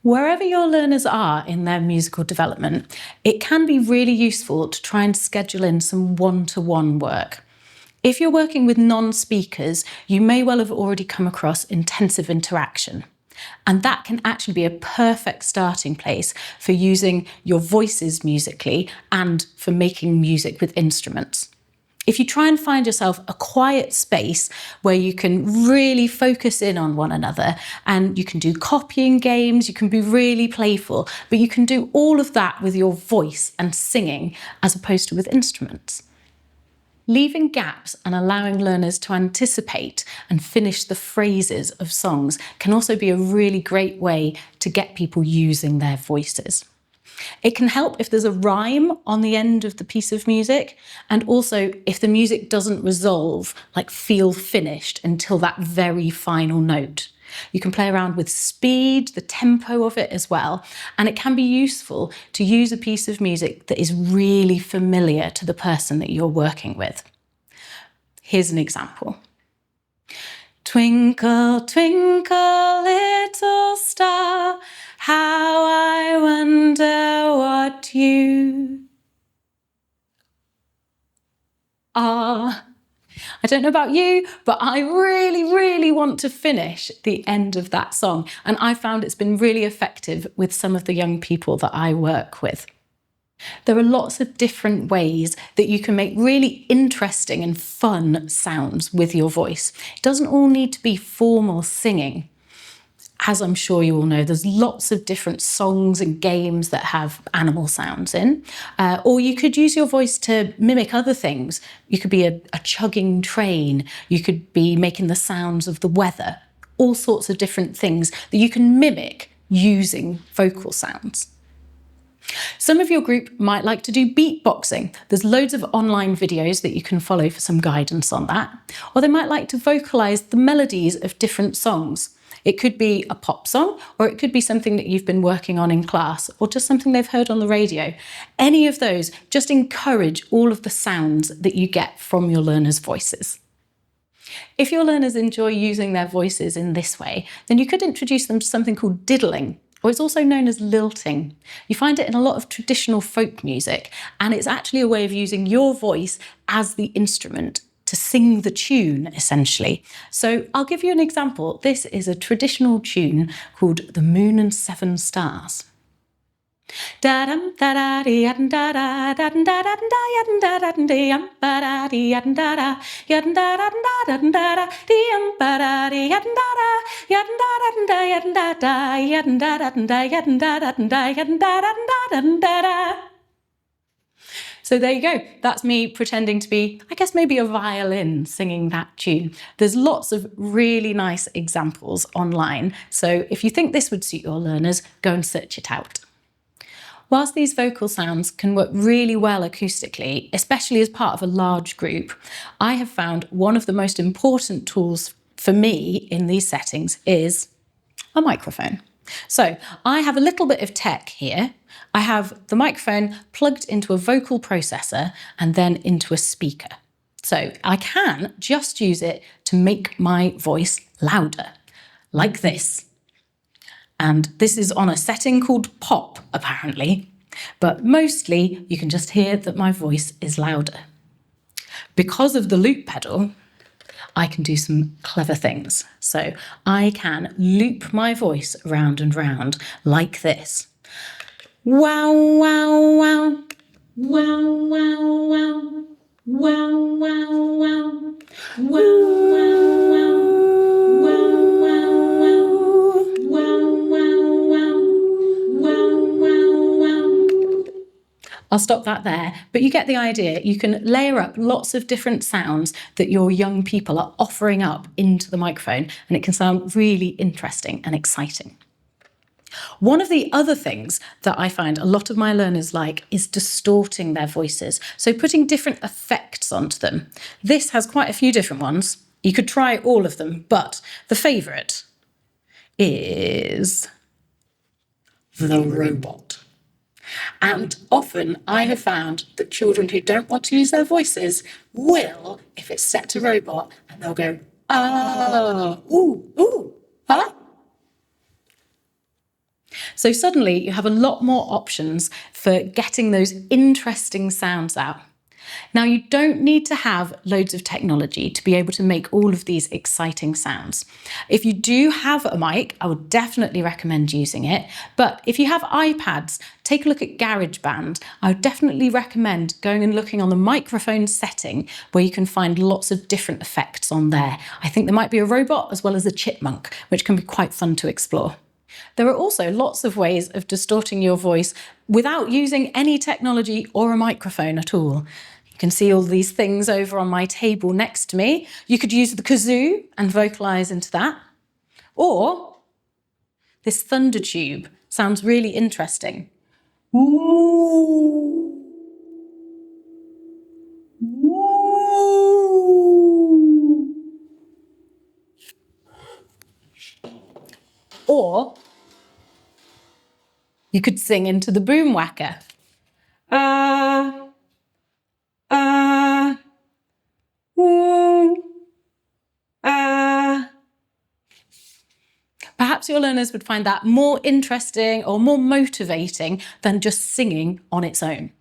Wherever your learners are in their musical development, it can be really useful to try and schedule in some one-to-one work. If you're working with non-speakers, you may well have already come across intensive interaction. And that can actually be a perfect starting place for using your voices musically and for making music with instruments. If you try and find yourself a quiet space where you can really focus in on one another, and you can do copying games, you can be really playful, but you can do all of that with your voice and singing as opposed to with instruments. Leaving gaps and allowing learners to anticipate and finish the phrases of songs can also be a really great way to get people using their voices. It can help if there's a rhyme on the end of the piece of music, and also if the music doesn't resolve, like feel finished, until that very final note. You can play around with speed, the tempo of it as well, and it can be useful to use a piece of music that is really familiar to the person that you're working with. Here's an example. Twinkle, twinkle, little star, how I wonder what you are. I don't know about you, but I really want to finish the end of that song. And I found it's been really effective with some of the young people that I work with. There are lots of different ways that you can make really interesting and fun sounds with your voice. It doesn't all need to be formal singing. As I'm sure you all know, there's lots of different songs and games that have animal sounds in. Or you could use your voice to mimic other things. You could be a chugging train. You could be making the sounds of the weather. All sorts of different things that you can mimic using vocal sounds. Some of your group might like to do beatboxing. There's loads of online videos that you can follow for some guidance on that. Or they might like to vocalise the melodies of different songs. It could be a pop song, or it could be something that you've been working on in class, or just something they've heard on the radio. Any of those, just encourage all of the sounds that you get from your learners' voices. If your learners enjoy using their voices in this way, then you could introduce them to something called diddling, or it's also known as lilting. You find it in a lot of traditional folk music, and it's actually a way of using your voice as the instrument to sing the tune, essentially. So I'll give you an example. This is a traditional tune called The Moon and Seven Stars. Da-dum da-da-dee-yadum-da-da, da-dum-da-da-dum-da-yadum-da-da-dum-dee-yum, ba-da-dee-yadum-da-da, yadum-da-da-dum-da-da-dum-da-da, dee-yum, ba-da-dee-yadum-da-da, yadum-da-da-dum-da-yadum-da-da-dum-da, yadum-da-da-dum-da, yadum-da-da-dum-da-da-dum-da-da. So there you go. That's me pretending to be, I guess, maybe a violin singing that tune. There's lots of really nice examples online. So if you think this would suit your learners, go and search it out. Whilst these vocal sounds can work really well acoustically, especially as part of a large group, I have found one of the most important tools for me in these settings is a microphone. So I have a little bit of tech here. I have the microphone plugged into a vocal processor and then into a speaker. So I can just use it to make my voice louder, like this. And this is on a setting called pop, apparently, but mostly you can just hear that my voice is louder. Because of the loop pedal, I can do some clever things. So I can loop my voice round and round like this. Wow, wow, wow. Wow, wow, wow. Wow, wow, wow. Wow, wow, wow. Wow, wow, wow. Wow, wow, wow. Wow, wow, wow. I'll stop that there, but you get the idea. You can layer up lots of different sounds that your young people are offering up into the microphone, and it can sound really interesting and exciting. One of the other things that I find a lot of my learners like is distorting their voices, so putting different effects onto them. This has quite a few different ones. You could try all of them, but the favourite is the robot. And often I have found that children who don't want to use their voices will, if it's set to robot, and they'll go, ah, ooh, ooh, huh? So suddenly you have a lot more options for getting those interesting sounds out. Now, you don't need to have loads of technology to be able to make all of these exciting sounds. If you do have a mic, I would definitely recommend using it. But if you have iPads, take a look at GarageBand. I would definitely recommend going and looking on the microphone setting where you can find lots of different effects on there. I think there might be a robot as well as a chipmunk, which can be quite fun to explore. There are also lots of ways of distorting your voice without using any technology or a microphone at all. You can see all these things over on my table next to me. You could use the kazoo and vocalise into that. Or this thunder tube sounds really interesting. Or you could sing into the boom whacker. Perhaps your learners would find that more interesting or more motivating than just singing on its own.